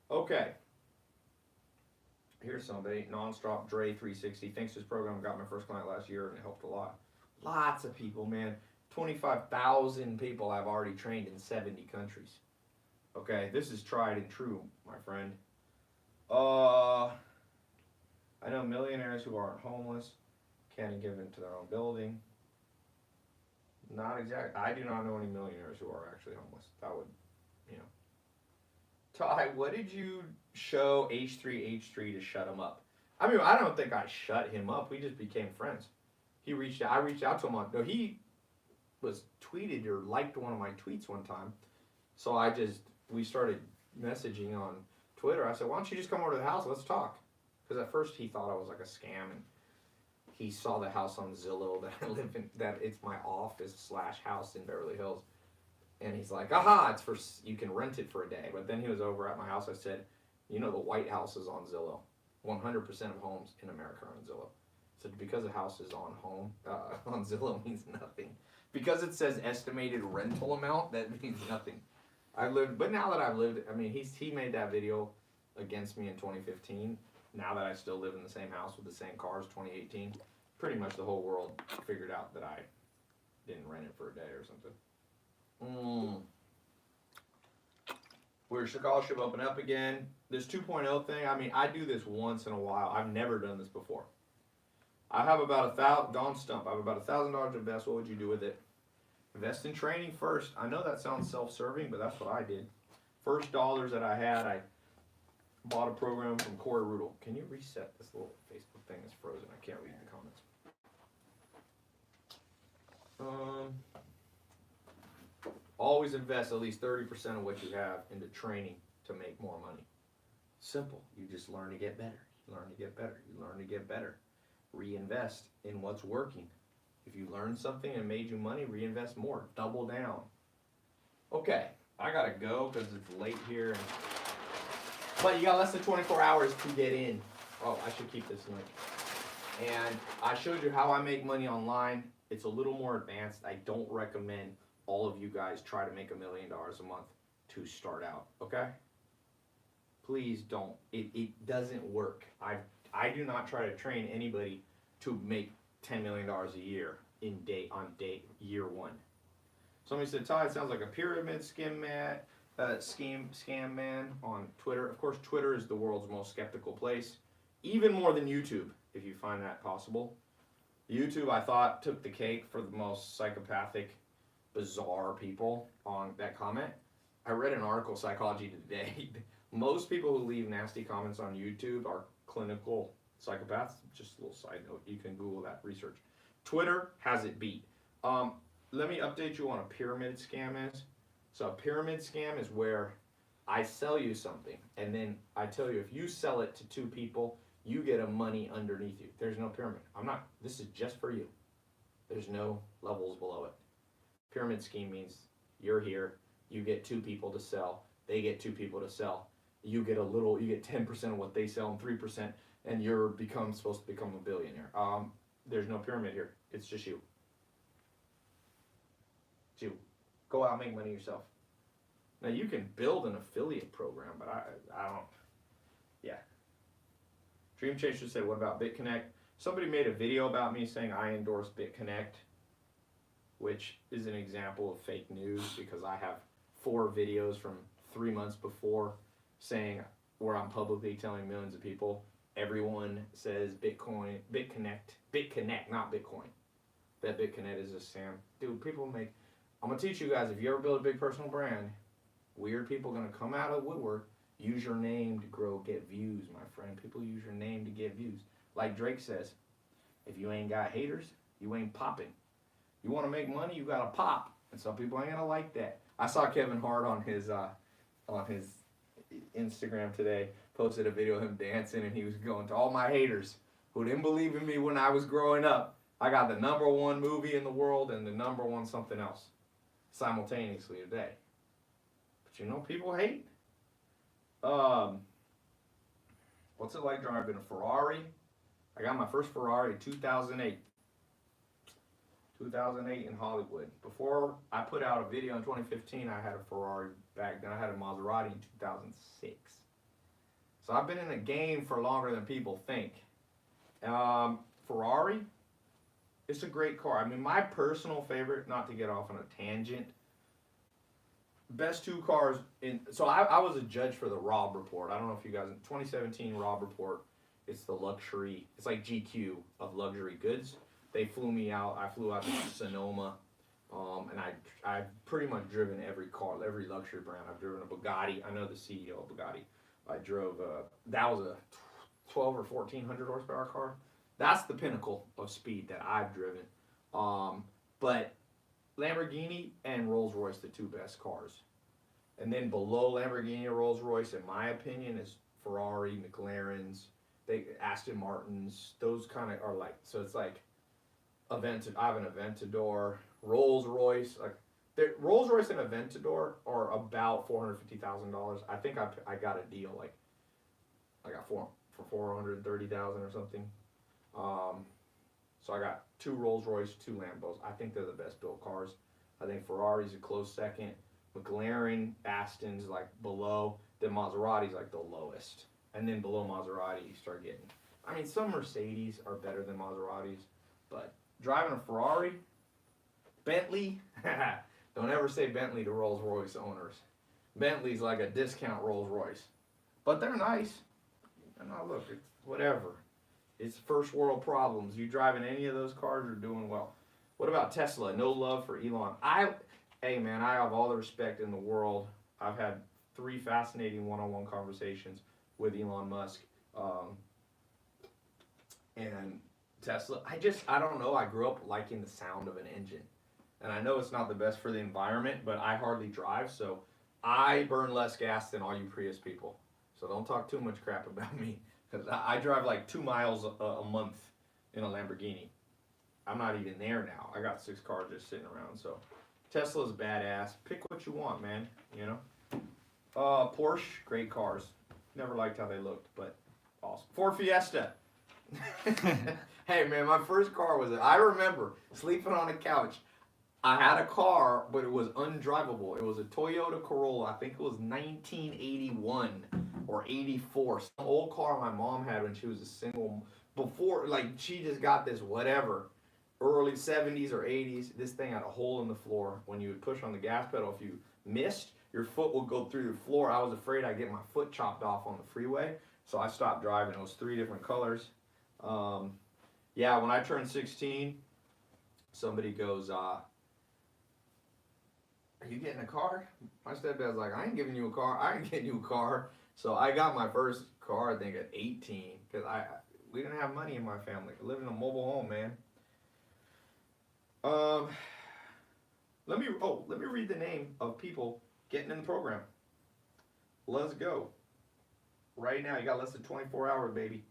Okay. Here's somebody, Nonstop Dre 360, thanks this program got my first client last year and it helped a lot. Lots of people, man. 25,000 people I've already trained in 70 countries. Okay, this is tried and true, my friend. I know millionaires who aren't homeless, can't give into their own building. Not exactly. I do not know any millionaires who are actually homeless. That would, you know. Tai, what did you show H3 to shut him up? I mean, I don't think I shut him up. We just became friends. I reached out to him he was tweeted or liked one of my tweets one time. So we started messaging on Twitter. I said, why don't you just come over to the house? Let's talk. Because at first he thought I was like a scam, and he saw the house on Zillow that I live in, that it's my office/house in Beverly Hills. And he's like, aha, you can rent it for a day. But then he was over at my house. I said, you know, the White House is on Zillow. 100% of homes in America are on Zillow. So because a house is on Zillow means nothing. Because it says estimated rental amount, that means nothing. But now that I've lived, I mean, he made that video against me in 2015. Now that I still live in the same house with the same cars, 2018, pretty much the whole world figured out that I didn't rent it for a day or something. Where scholarship open up again. This 2.0 thing, I mean, I do this once in a while. I've never done this before. I have about Don Stump. I have about $1,000 to invest. What would you do with it? Invest in training first. I know that sounds self-serving, but that's what I did. First dollars that I had, I bought a program from Corey Rudel. Can you reset this little Facebook thing? It's frozen. I can't read the comments. Always invest at least 30% of what you have into training to make more money. Simple. You just learn to get better. You learn to get better. You learn to get better. Reinvest in what's working. If you learned something and made you money, reinvest more. Double down. Okay, I gotta go because it's late here. But you got less than 24 hours to get in. Oh, I should keep this link. And I showed you how I make money online. It's a little more advanced. I don't recommend all of you guys try to make $1 million a month to start out, okay? Please don't. It doesn't work. I do not try to train anybody to make $10 million a year year one. Somebody said, Tai, it sounds like a pyramid scam man on Twitter. Of course, Twitter is the world's most skeptical place, even more than YouTube, if you find that possible. YouTube, I thought, took the cake for the most psychopathic, bizarre people on that comment. I read an article, Psychology Today. Most people who leave nasty comments on YouTube are clinical psychopaths. Just a little side note. You can Google that research. Twitter has it beat. Let me update you on a pyramid scam is. So a pyramid scam is where I sell you something, and then I tell you if you sell it to 2 people, you get a money underneath you. There's no pyramid. This is just for you. There's no levels below it. Pyramid scheme means you're here, you get 2 people to sell, they get 2 people to sell. You get 10% of what they sell and 3%, and you're supposed to become a billionaire. There's no pyramid here. It's just you. It's you. Go out and make money yourself. Now you can build an affiliate program, but I don't. Yeah. Dream Chaser said, "What about BitConnect?" Somebody made a video about me saying I endorse BitConnect, which is an example of fake news because I have 4 videos from 3 months before saying where I'm publicly telling millions of people. Everyone says BitConnect, not Bitcoin. That BitConnect is a scam. Dude, I'm going to teach you guys, if you ever build a big personal brand, weird people are going to come out of the woodwork, use your name to get views, my friend. People use your name to get views. Like Drake says, if you ain't got haters, you ain't popping. You want to make money, you got to pop. And some people ain't going to like that. I saw Kevin Hart on his Instagram today, posted a video of him dancing, and he was going to all my haters who didn't believe in me when I was growing up. I got the #1 movie in the world and the #1 something else simultaneously today. But people hate. What's it like driving a Ferrari? I got my first Ferrari in 2008. 2008 in Hollywood. Before I put out a video in 2015, I had a Ferrari back then. I had a Maserati in 2006. So I've been in the game for longer than people think. Ferrari, it's a great car. I mean, my personal favorite, not to get off on a tangent, best 2 cars so I was a judge for the Robb Report. I don't know if you guys, in 2017 Robb Report, it's the luxury, it's like GQ of luxury goods. They flew me out. I flew out to Sonoma, and I've pretty much driven every car, every luxury brand. I've driven a Bugatti. I know the CEO of Bugatti. I drove that was a 12 or 1400 horsepower car. That's the pinnacle of speed that I've driven. But Lamborghini and Rolls-Royce, the 2 best cars. And then below Lamborghini and Rolls-Royce, in my opinion, is Ferrari, McLarens, Aston Martins. Those kind of are like, so it's like, I have an Aventador, Rolls-Royce. Rolls-Royce and Aventador are about $450,000. I think I got a deal, like I got for $430,000 or something. So I got 2 Rolls-Royce, 2 Lambos. I think they're the best built cars. I think Ferrari's a close second. McLaren, Aston's like below. Then Maserati's like the lowest. And then below Maserati, you start getting, I mean, some Mercedes are better than Maseratis, but driving a Ferrari, Bentley, don't ever say Bentley to Rolls-Royce owners. Bentley's like a discount Rolls-Royce. But they're nice. And now look, it's whatever. It's first world problems. You driving any of those cars, you're doing well. What about Tesla? No love for Elon. Hey man, I have all the respect in the world. I've had 3 fascinating one-on-one conversations with Elon Musk. And Tesla, I don't know, I grew up liking the sound of an engine. And I know it's not the best for the environment, but I hardly drive, so I burn less gas than all you Prius people. So don't talk too much crap about me, because I drive like 2 miles a month in a Lamborghini. I'm not even there now. I got 6 cars just sitting around, so Tesla's badass. Pick what you want, man, you know? Porsche, great cars. Never liked how they looked, but awesome. Ford Fiesta. Hey man, my first car was I remember sleeping on a couch. I had a car, but it was undrivable. It was a Toyota Corolla. I think it was 1981 or 84. Some old car my mom had when she was a single. Before, like, she just got this whatever. Early 70s or 80s. This thing had a hole in the floor. When you would push on the gas pedal, if you missed, your foot would go through the floor. I was afraid I'd get my foot chopped off on the freeway. So I stopped driving. It was 3 different colors. Yeah, when I turned 16, somebody goes, are you getting a car? My stepdad's like, I ain't giving you a car. I ain't getting you a car. So I got my first car, I think, at 18, because we didn't have money in my family. I lived in a mobile home, man. Let me read the name of people getting in the program. Let's go. Right now, you got less than 24 hours, baby.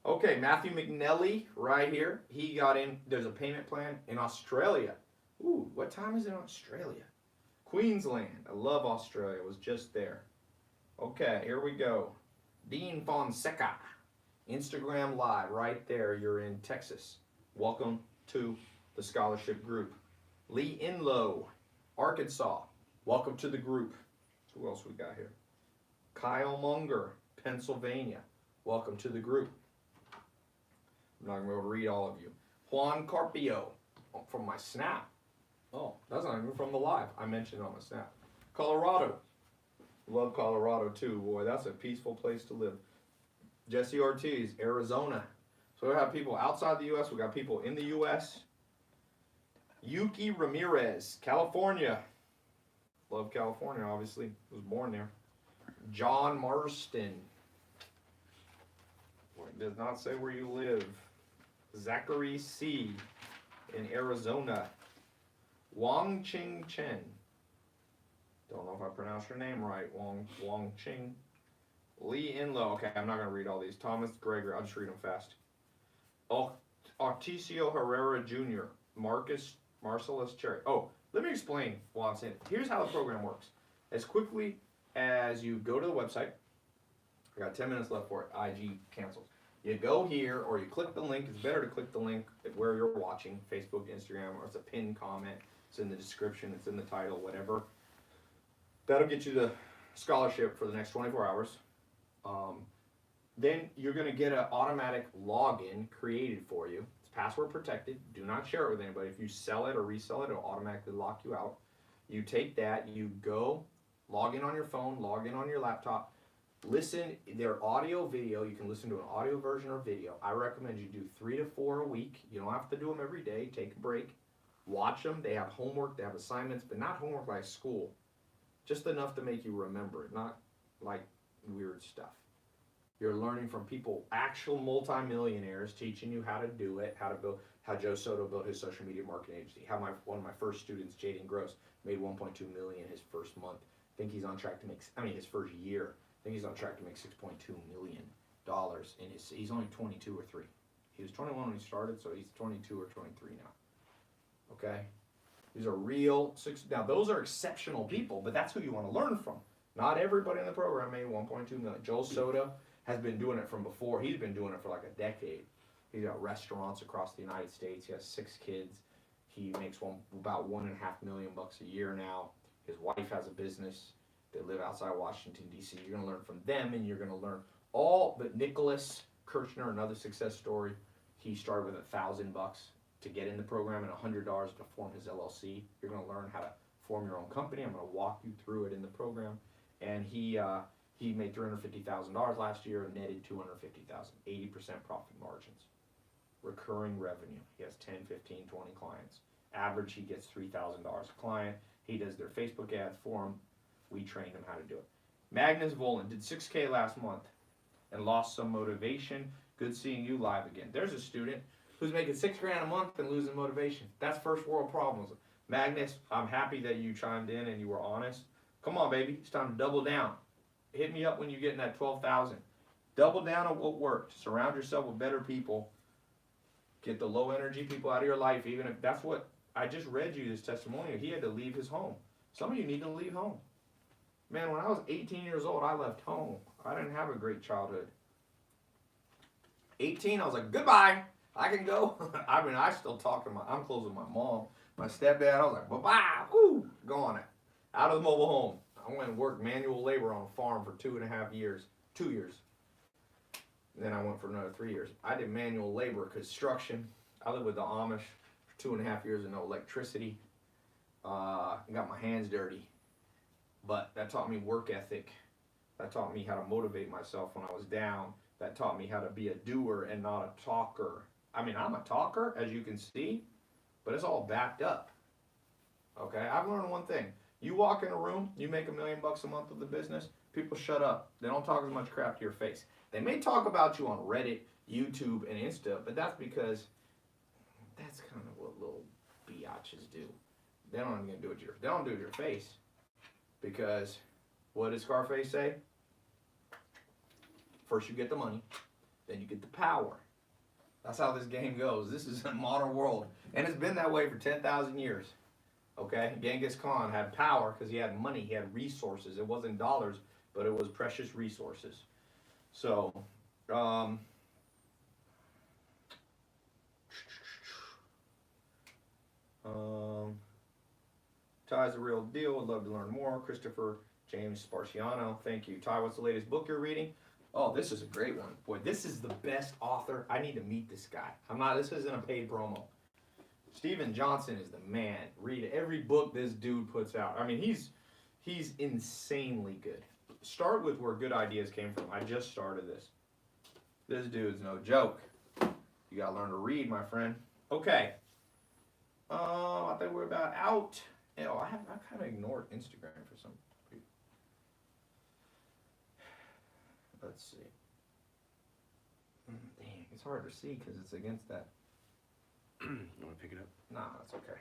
Okay, Matthew McNelly, right here. He got in. There's a payment plan in Australia. Ooh, what time is it in Australia? Queensland. I love Australia. I was just there. Okay, here we go. Dean Fonseca. Instagram Live, right there. You're in Texas. Welcome to the scholarship group. Lee Inlow, Arkansas. Welcome to the group. Who else we got here? Kyle Munger, Pennsylvania. Welcome to the group. I'm not going to be able to read all of you. Juan Carpio from my Snap. Oh, that's not even from the live. I mentioned it on my Snap. Colorado. Love Colorado too. Boy, that's a peaceful place to live. Jesse Ortiz, Arizona. So we have people outside the U.S. We got people in the U.S. Yuki Ramirez, California. Love California, obviously. Was born there. John Marston. It does not say where you live. Zachary C. in Arizona. Wang Ching Chen. Don't know if I pronounced your name right. Wang Ching. Lee Inlow. Okay, I'm not going to read all these. Thomas Gregory. I'll just read them fast. Articio Herrera Jr. Marcellus Cherry. Oh, let me explain while I'm saying it. Here's how the program works. As quickly as you go to the website, I got 10 minutes left for it. IG cancels. You go here or you click the link. It's better to click the link where you're watching, Facebook, Instagram, or it's a pinned comment. It's in the description. It's in the title, whatever. That'll get you the scholarship for the next 24 hours. Then you're going to get an automatic login created for you. It's password protected. Do not share it with anybody. If you sell it or resell it, it'll automatically lock you out. You take that, you go log in on your phone, log in on your laptop. Listen, their audio, video, you can listen to an audio version or video. I recommend you do 3 to 4 a week. You don't have to do them every day. Take a break. Watch them. They have homework, they have assignments, but not homework like school. Just enough to make you remember it, not like weird stuff. You're learning from people, actual multimillionaires, teaching you how to do it, how Joe Soto built his social media marketing agency, how one of my first students, Jaden Gross, made $1.2 million his first month. I think he's on track to make, his first year. I think he's on track to make $6.2 million in he's only 22 or 3. He was 21 when he started, so he's 22 or 23 now. Okay? These are real, now those are exceptional people, but that's who you want to learn from. Not everybody in the program made $1.2 million. Joel Soto has been doing it from before. He's been doing it for like a decade. He's got restaurants across the United States. He has 6 kids. He makes about $1.5 million a year now. His wife has a business. They live outside Washington, D.C. You're going to learn from them, and you're going to learn all. But Nicholas Kirchner, another success story, he started with $1,000 to get in the program and $100 to form his LLC. You're going to learn how to form your own company. I'm going to walk you through it in the program. And he made $350,000 last year and netted $250,000, 80% profit margins. Recurring revenue. He has 10, 15, 20 clients. Average, he gets $3,000 a client. He does their Facebook ads for them. We trained him how to do it. Magnus Volan did 6K last month and lost some motivation. Good seeing you live again. There's a student who's making $6,000 a month and losing motivation. That's first world problems. Magnus, I'm happy that you chimed in and you were honest. Come on, baby. It's time to double down. Hit me up when you get in that 12,000. Double down on what worked. Surround yourself with better people. Get the low energy people out of your life, even if that's what I just read you this testimonial. He had to leave his home. Some of you need to leave home. Man, when I was 18 years old, I left home. I didn't have a great childhood. 18, I was like, goodbye. I can go. I mean, I still talk to I'm close with my mom. My stepdad, I was like, bye-bye. Woo, gone. Out of the mobile home. I went and worked manual labor on a farm for 2.5 years. 2 years. Then I went for another 3 years. I did manual labor, construction. I lived with the Amish for 2.5 years and no electricity. Got my hands dirty. But that taught me work ethic. That taught me how to motivate myself when I was down. That taught me how to be a doer and not a talker. I mean, I'm a talker, as you can see, but it's all backed up. Okay, I've learned one thing. You walk in a room, you make $1 million a month with the business, people shut up. They don't talk as much crap to your face. They may talk about you on Reddit, YouTube, and Insta, but that's because that's kind of what little biatches do. They don't even do it they don't do it to your face. Because what did Scarface say? First you get the money, then you get the power. That's how this game goes. This is a modern world. And it's been that way for 10,000 years. Okay? Genghis Khan had power because he had money, he had resources. It wasn't dollars, but it was precious resources. So, Ty's a real deal. Would love to learn more. Christopher James Sparciano. Thank you. Ty, what's the latest book you're reading? Oh, this is a great one. Boy, this is the best author. I need to meet this guy. This isn't a paid promo. Steven Johnson is the man. Read every book this dude puts out. I mean, he's insanely good. Start with where good ideas came from. I just started this. This dude's no joke. You gotta learn to read, my friend. Okay. I think we're about out. I kind of ignored Instagram for some reason. Let's see. Dang, it's hard to see because it's against that. You want to pick it up? Nah, that's okay.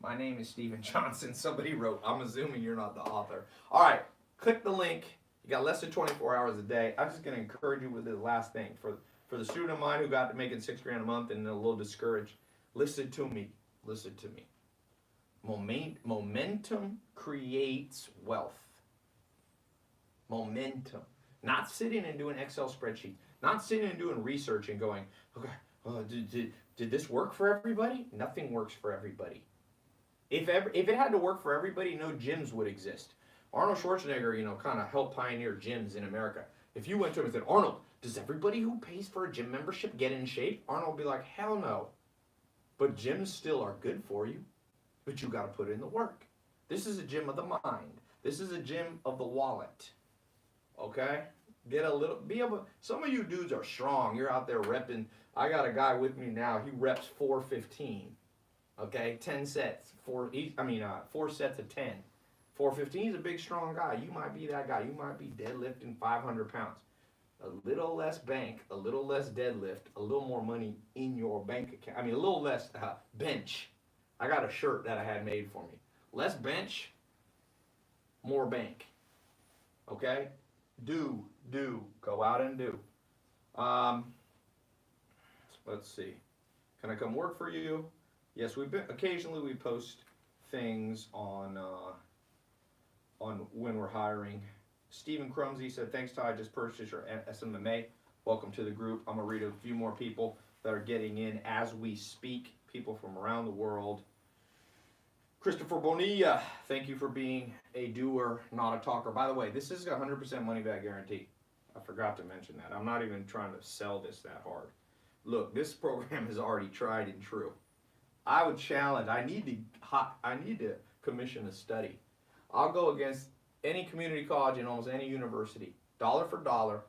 My name is Steven Johnson. Somebody wrote. I'm assuming you're not the author. All right, click the link. You got less than 24 hours a day. I'm just going to encourage you with this last thing. For the student of mine who got to making $6,000 a month and a little discouraged, listen to me. Listen to me. Momentum creates wealth. Momentum. Not sitting and doing Excel spreadsheets. Not sitting and doing research and going, okay, did this work for everybody? Nothing works for everybody. If it had to work for everybody, no gyms would exist. Arnold Schwarzenegger, kind of helped pioneer gyms in America. If you went to him and said, Arnold, does everybody who pays for a gym membership get in shape? Arnold would be like, hell no. But gyms still are good for you. But you got to put in the work. This is a gym of the mind. This is a gym of the wallet. Okay? Some of you dudes are strong. You're out there repping. I got a guy with me now. He reps 415. Okay? 10 sets. 4 sets of 10. 415 is a big, strong guy. You might be that guy. You might be deadlifting 500 pounds. A little less bank, a little less deadlift, a little more money in your bank account. A little less bench. I got a shirt that I had made for me. Less bench, more bank. Okay? Do. Go out and do. Let's see. Can I come work for you? Yes, occasionally we post things on when we're hiring. Stephen Crumsey said, thanks, Ty. I just purchased your SMMA. Welcome to the group. I'm going to read a few more people that are getting in as we speak. People from around the world. Christopher Bonilla, thank you for being a doer, not a talker. By the way, this is a 100% money back guarantee. I forgot to mention that. I'm not even trying to sell this that hard. Look, this program is already tried and true. I would challenge, I need to commission a study. I'll go against any community college and almost any university, dollar for dollar,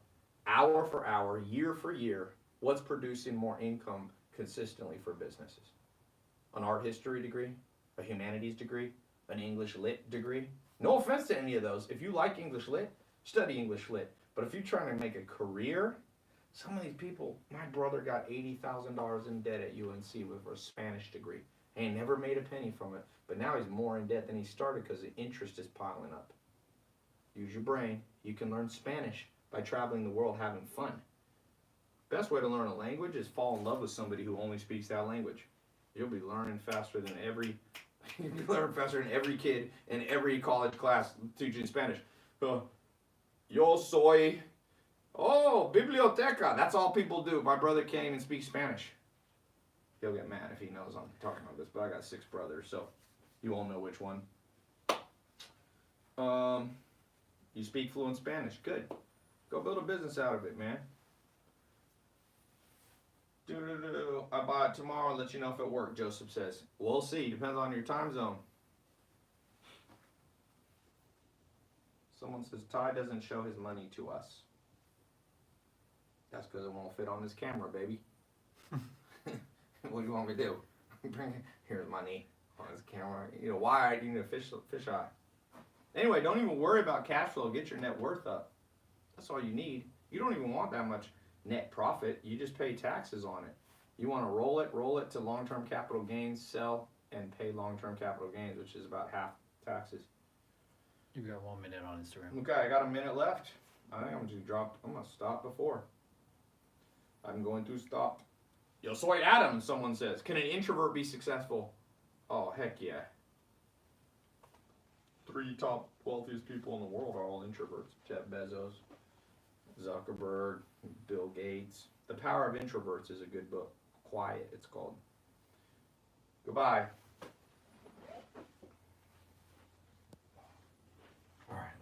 hour for hour, year for year, what's producing more income consistently for businesses. An art history degree, a humanities degree, an English lit degree. No offense to any of those. If you like English lit, study English lit. But if you're trying to make a career, some of these people, my brother got $80,000 in debt at UNC with a Spanish degree. He ain't never made a penny from it, but now he's more in debt than he started because the interest is piling up. Use your brain. You can learn Spanish by traveling the world having fun. Best way to learn a language is fall in love with somebody who only speaks that language. You'll be learning faster than every kid in every college class teaching Spanish. Yo soy, biblioteca. That's all people do. My brother can't even speak Spanish. He'll get mad if he knows I'm talking about this, but I got 6 brothers, so you all know which one. You speak fluent Spanish. Good. Go build a business out of it, man. I buy it tomorrow and let you know if it worked, Joseph says. We'll see. Depends on your time zone. Someone says Ty doesn't show his money to us. That's because it won't fit on his camera, baby. What do you want me to do? Here's money on his camera. You know why? You need a fish eye. Anyway, don't even worry about cash flow. Get your net worth up. That's all you need. You don't even want that much net profit. You just pay taxes on it. You want to roll it to long-term capital gains, sell, and pay long-term capital gains, which is about half taxes. You got 1 minute on Instagram. Okay, I got a minute left. I think I'm gonna stop before. I'm going to stop. Yo soy Adam, someone says. Can an introvert be successful? Oh, heck yeah. 3 top wealthiest people in the world are all introverts. Jeff Bezos, Zuckerberg, Bill Gates. The Power of Introverts is a good book. Quiet, it's called. Goodbye. All right.